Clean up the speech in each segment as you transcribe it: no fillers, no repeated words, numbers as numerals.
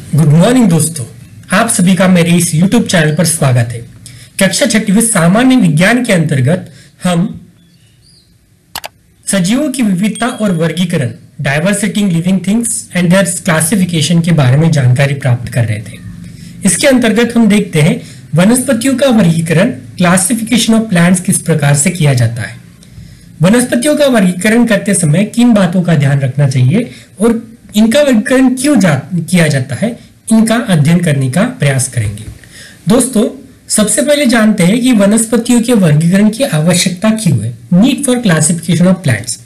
Good morning दोस्तों, आप सभी का मेरे इस YouTube चैनल पर स्वागत है। कक्षा 6वीं में सामान्य विज्ञान के अंतर्गत हम सजीवों की विविधता और वर्गीकरण, diversity in living things and there classification के बारे में जानकारी प्राप्त कर रहे थे। इसके अंतर्गत हम देखते हैं वनस्पतियों का वर्गीकरण, क्लासिफिकेशन ऑफ प्लांट्स किस प्रकार से किया जाता है। वनस्पतियों का वर्गीकरण करते समय किन बातों का ध्यान रखना चाहिए और इनका वर्गीकरण क्यों किया जाता है, इनका अध्ययन करने का प्रयास करेंगे। दोस्तों, सबसे पहले जानते हैं कि वनस्पतियों के वर्गीकरण की आवश्यकता क्यों है। Need for classification of plants.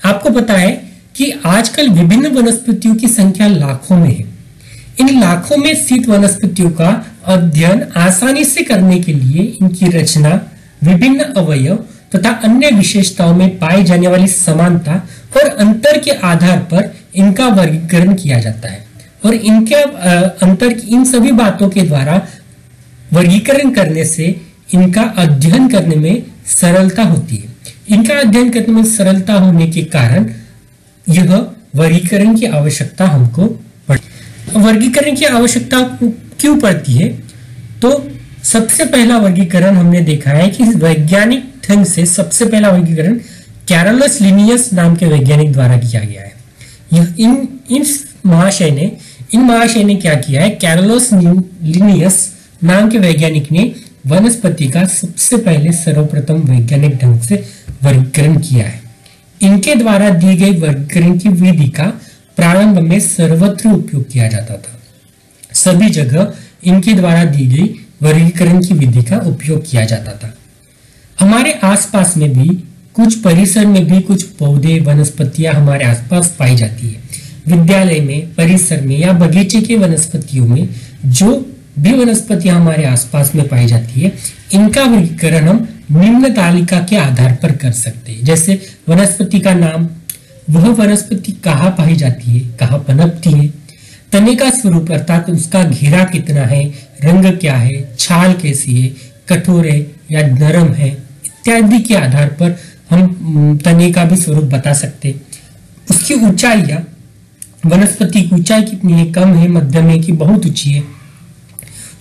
आपको पता है कि आजकल विभिन्न वनस्पतियों की संख्या लाखों में है। इन लाखों में स्थित वनस्पतियों का अध्ययन आसानी से करने के लिए इनकी रचना, विभिन्न अवयव तथा अन्य विशेषताओं में पाई जाने वाली समानता और अंतर के आधार पर इनका वर्गीकरण किया जाता है और इनके अंतर इन सभी बातों के द्वारा वर्गीकरण करने से इनका अध्ययन करने में सरलता होती है। इनका अध्ययन करने में सरलता होने के कारण यह वर्गीकरण की आवश्यकता हमको पड़ती। वर्गीकरण की आवश्यकता क्यों पड़ती है? तो सबसे पहला वर्गीकरण हमने देखा है कि वैज्ञानिक ढंग से सबसे पहला वर्गीकरण कैरोलस लिनियस नाम के वैज्ञानिक द्वारा किया गया है। इन महाशय ने क्या किया है? कैरोलस लिनियस नाम के वैज्ञानिक ने वनस्पति का सबसे पहले सर्वप्रथम वैज्ञानिक ढंग से वर्गीकरण किया है। इनके द्वारा दी गई वर्गीकरण की विधि का प्रारंभ में सर्वत्र उपयोग किया जाता था। सभी जगह इनके द्वारा दी गई वर्गीकरण की विधि का उपयोग किया जाता था। हमारे आसपास में भी, कुछ परिसर में भी कुछ पौधे, वनस्पतियां हमारे आसपास पाई जाती है। विद्यालय में, परिसर में या बगीचे के वनस्पतियों में जो भी वनस्पतियां हमारे आसपास में पाई जाती है, इनका वर्गीकरण हम निम्न तालिका के आधार पर कर सकते हैं। जैसे वनस्पति का नाम, वह वनस्पति कहाँ पाई जाती है, कहाँ पनपती है, तने का स्वरूप अर्थात उसका घेरा कितना है, रंग क्या है, छाल कैसी है, कठोर है या नरम है, इत्यादि के आधार पर हम तने का भी स्वरूप बता सकते। उसकी ऊंचाइयां, वनस्पति की ऊंचाई कितनी है, कम है, मध्यम है कि बहुत ऊंची है,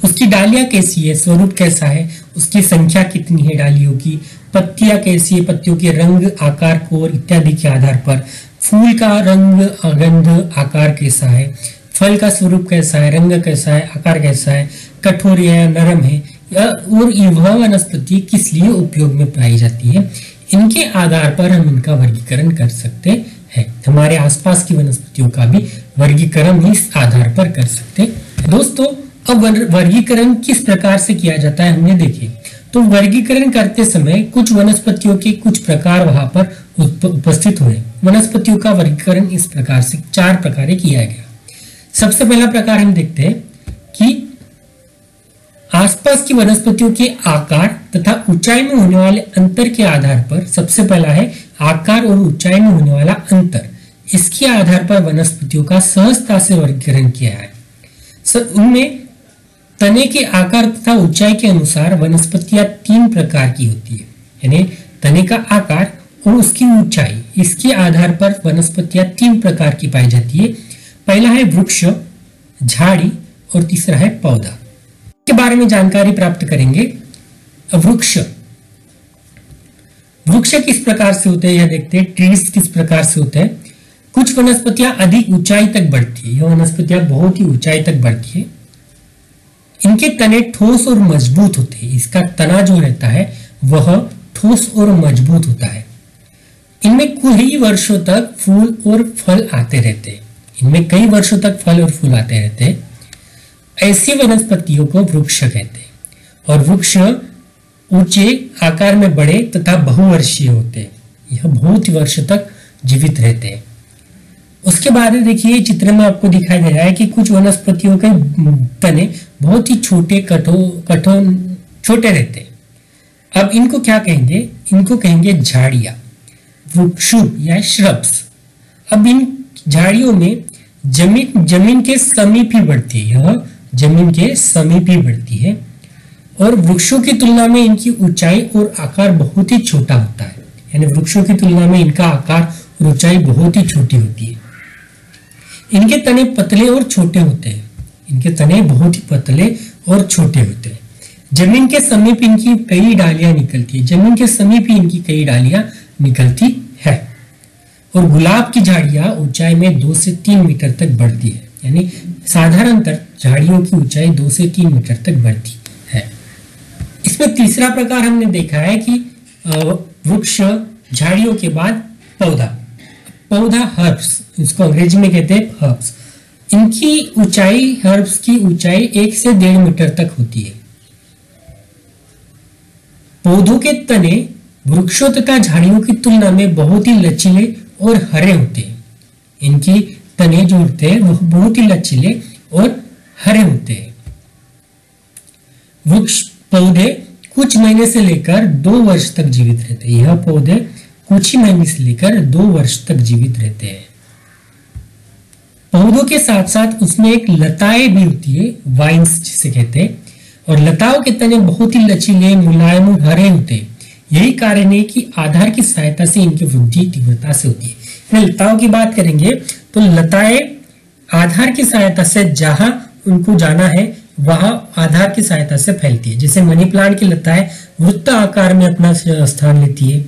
उसकी डालियां कैसी है, स्वरूप कैसा है, उसकी संख्या कितनी है डालियों की, पत्तियां कैसी है, पत्तियों के रंग, आकार, कोर इत्यादि के आधार पर, फूल का रंग, गंध, आकार कैसा है, फल का स्वरूप कैसा है, रंग कैसा है, आकार कैसा है, कठोर है या नरम है, और वह वनस्पति किस लिए उपयोग में पाई जाती है, इनके आधार पर हम इनका वर्गीकरण कर सकते हैं। हमारे आसपास की वनस्पतियों का भी वर्गीकरण इस आधार पर कर सकते हैं। दोस्तों, अब वर्गीकरण किस प्रकार से किया जाता है हमने देखे। तो वर्गीकरण करते समय कुछ वनस्पतियों के कुछ प्रकार वहां पर उपस्थित हुए। वनस्पतियों का वर्गीकरण इस प्रकार से 4 प्रकार किया गया। सबसे पहला प्रकार हम देखते हैं कि आसपास की वनस्पतियों के आकार तथा ऊंचाई में होने वाले अंतर के आधार पर, सबसे पहला है आकार और ऊंचाई में होने वाला अंतर। इसके आधार पर वनस्पतियों का सहजता से वर्गीकरण किया है। उनमें तने के आकार तथा ऊंचाई के अनुसार वनस्पतियां 3 प्रकार की होती है, यानी तने का आकार और उसकी ऊंचाई, इसके आधार पर वनस्पतियां 3 प्रकार की पाई जाती है। पहला है वृक्ष, झाड़ी और तीसरा है पौधा। के बारे में जानकारी प्राप्त करेंगे। वृक्ष किस प्रकार से होते हैं यह देखते हैं। ट्रीज किस प्रकार से होते हैं। कुछ वनस्पतियां अधिक ऊंचाई तक बढ़ती है, यह वनस्पतियां बहुत ही ऊंचाई तक बढ़ती है। इनके तने ठोस और मजबूत होते हैं। इसका तना जो रहता है वह ठोस और मजबूत होता है। इनमें कई वर्षों तक फूल और फल आते रहते हैं। इनमें कई वर्षों तक फल और फूल आते रहते हैं। ऐसी वनस्पतियों को वृक्ष कहते हैं और वृक्ष ऊंचे, आकार में बड़े तथा बहुवर्षीय होते हैं। यह बहुत वर्ष तक जीवित रहते हैं। उसके बाद देखिए, चित्र में आपको दिखाई दे रहा है कि कुछ वनस्पतियों के तने बहुत ही छोटे, कठोर छोटे रहते हैं। अब इनको क्या कहेंगे? इनको कहेंगे झाड़ियां, वृक्षों या श्रब्स। अब इन झाड़ियों में जमीन के समीप ही बढ़ती है, यह जमीन के समीप ही बढ़ती है और वृक्षों की तुलना में इनकी ऊंचाई और आकार बहुत ही छोटा होता है। यानी वृक्षों की तुलना में इनका आकार और ऊंचाई बहुत ही छोटी होती है। इनके तने पतले और छोटे होते हैं इनके तने बहुत ही पतले और छोटे होते हैं। जमीन के समीप इनकी कई डालियां निकलती है, जमीन के समीप ही इनकी कई डालियां निकलती है। और गुलाब की झाड़ियां ऊंचाई में 2 से 3 मीटर तक बढ़ती है, यानी साधारणतः झाड़ियों की ऊंचाई 2 से 3 मीटर तक बढ़ती है। इसमें तीसरा प्रकार हमने देखा है कि वृक्ष, झाड़ियों के बाद पौधा हर्ब्स, इसको अंग्रेजी में कहते हैं हर्ब्स। इनकी ऊंचाई, हर्ब्स की ऊंचाई 1 से 1.5 मीटर तक होती है। पौधों के तने वृक्षों तथा झाड़ियों की तुलना में बहुत ही लचीले और हरे होते हैं। इनकी तने जो होते हैं वह बहुत ही लचीले और हरे होते हैं। वृक्ष पौधे कुछ महीने से लेकर 2 वर्ष तक जीवित रहते हैं। यह पौधे कुछ ही महीने से लेकर 2 वर्ष तक जीवित रहते हैं। पौधों के साथ साथ उसमें एक लताएं भी होती है, वाइन्स जिसे कहते हैं, और लताओं के तने बहुत ही लचीले, मुलायम और हरे होते हैं। यही कारण है कि आधार की सहायता से इनकी वृद्धि तीव्रता से होती है। लताओं की बात करेंगे तो लताएं आधार की सहायता से जहां उनको जाना है वहां आधार की सहायता से फैलती है। जैसे मनी प्लांट की लताएं वृत्त आकार में अपना स्थान लेती है।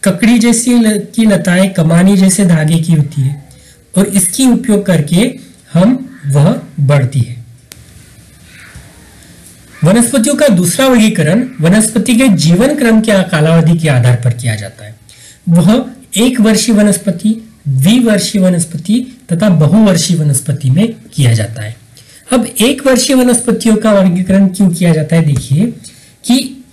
ककड़ी जैसी की लताएं कमानी जैसे धागे की होती है और इसकी उपयोग करके वह बढ़ती है। वनस्पतियों का दूसरा वर्गीकरण वनस्पति के जीवन क्रम के कालावधि के आधार पर किया जाता है। वह 1 वर्षीय वनस्पति, द्विवर्षीय वनस्पति तथा बहुवर्षीय वनस्पति में किया जाता है। अब 1 वर्षीय वनस्पतियों का वर्गीकरण क्यों किया जाता है? देखिए कि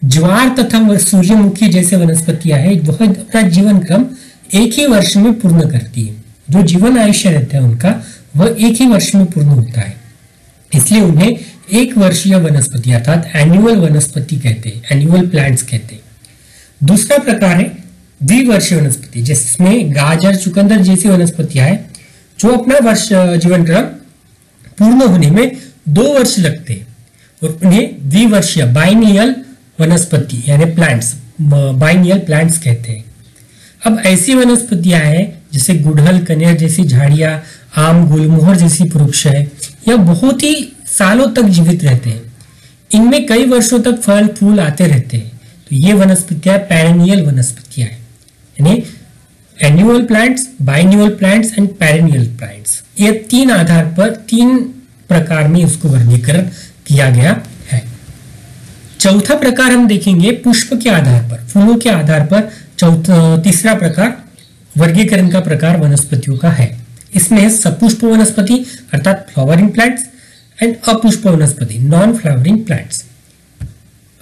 ज्वार तथा सूर्यमुखी जैसे वनस्पतियां हैं, वह अपना जीवन क्रम 1 ही वर्ष में पूर्ण करती है। जो जीवन आयुष्य रहता है उनका वह 1 ही वर्ष में पूर्ण होता है, इसलिए उन्हें 1 वर्षीय वनस्पति अर्थात एनुअल वनस्पति कहते हैं, एनुअल प्लांट्स कहते हैं। दूसरा प्रकार है द्विवर्षीय वनस्पति, जिसमें गाजर, चुकंदर जैसी वनस्पतियां हैं जो अपना वर्ष जीवन क्रम पूर्ण होने में 2 वर्ष लगते हैं और उन्हें द्विवर्षीय बाइनियल वनस्पति यानी प्लांट्स, बाइनियल प्लांट्स कहते हैं। अब ऐसी वनस्पतियां हैं जैसे गुड़हल, कनेर जैसी झाड़ियां, आम, गुलमोहर जैसी वृक्ष है, यह बहुत ही सालों तक जीवित रहते हैं। इनमें कई वर्षों तक फल फूल आते रहते हैं। तो ये वनस्पतियां पेरेनियल वनस्पतियां हैं, यानी annual plants, biennial plants and perennial plants. ये 3 आधार पर 3 प्रकार में इसको वर्गीकरण किया गया है। चौथा प्रकार हम देखेंगे पुष्प के आधार पर, फूलों के आधार पर। तीसरा प्रकार वर्गीकरण का प्रकार वनस्पतियों का है। इसमें सपुष्प वनस्पति अर्थात फ्लावरिंग प्लांट्स एंड अपुष्प वनस्पति नॉन फ्लावरिंग प्लांट्स।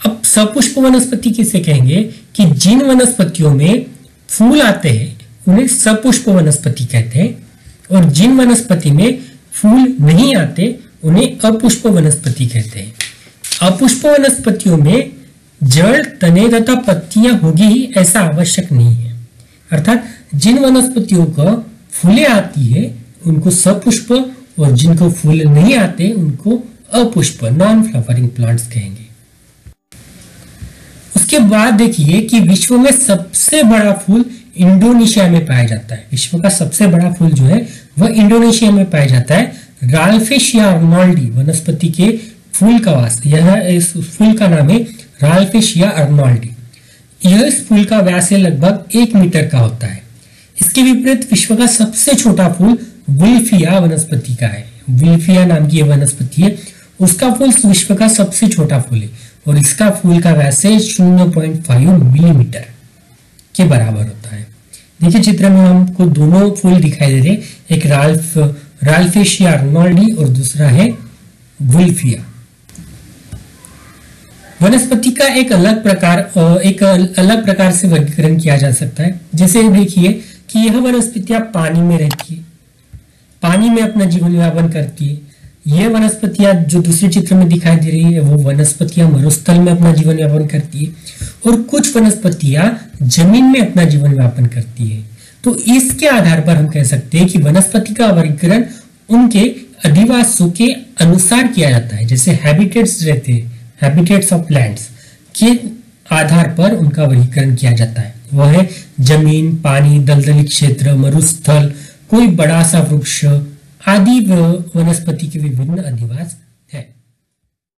अब सपुष्प वनस्पति किसे कहेंगे? कि जिन वनस्पतियों में फूल आते हैं उन्हें सपुष्प वनस्पति कहते हैं, और जिन वनस्पति में फूल नहीं आते उन्हें अपुष्प वनस्पति कहते हैं। अपुष्प वनस्पतियों में जड़, तने तथा पत्तियां होगी ही ऐसा आवश्यक नहीं है, अर्थात जिन वनस्पतियों को फूलें आती है उनको सपुष्प और जिनको फूल नहीं आते उनको अपुष्प नॉन फ्लावरिंग प्लांट्स कहेंगे। उसके बाद देखिए कि विश्व में सबसे बड़ा फूल इंडोनेशिया में पाया जाता है। विश्व का सबसे बड़ा फूल जो है वह इंडोनेशिया में पाया जाता है। राल्फेशिया अर्नोल्डी वनस्पति के फूल का वास, यह इस फूल का नाम है राल्फेशिया अर्नोल्डी। यह इस फूल का व्यास लगभग 1 मीटर का होता है। इसके विपरीत विश्व का सबसे छोटा फूल वुल्फिया वनस्पति का है। वुल्फिया नाम की यह वनस्पति है, उसका फूल विश्व का सबसे छोटा फूल है और इसका फूल का व्यास 0.5 मिलीमीटर के बराबर होता है। देखिए चित्र में हमको दोनों फूल दिखाई दे रहे, एक राल्फेशिया अर्नोल्डी और दूसरा है वुल्फिया। वनस्पति का एक अलग प्रकार से वर्गीकरण किया जा सकता है। जैसे देखिए कि यह वनस्पतियां पानी में रहती है, पानी में अपना जीवन यापन करती है। यह वनस्पतियां जो दूसरे चित्र में दिखाई दे रही है वो वनस्पतियां मरुस्थल में अपना जीवन यापन करती है और कुछ वनस्पतियां जमीन में अपना जीवन यापन करती है। तो इसके आधार पर हम कह सकते हैं कि वनस्पति का वर्गीकरण उनके अधिवासों के अनुसार किया जाता है। जैसे हैबिटेट्स रहते हैं, हैबिटेट्स ऑफ प्लांट्स के आधार पर उनका वर्गीकरण किया जाता है। वह है जमीन, पानी, दलदली क्षेत्र, मरुस्थल, कोई बड़ा सा वृक्ष आदि वनस्पति के विभिन्न अधिवास है।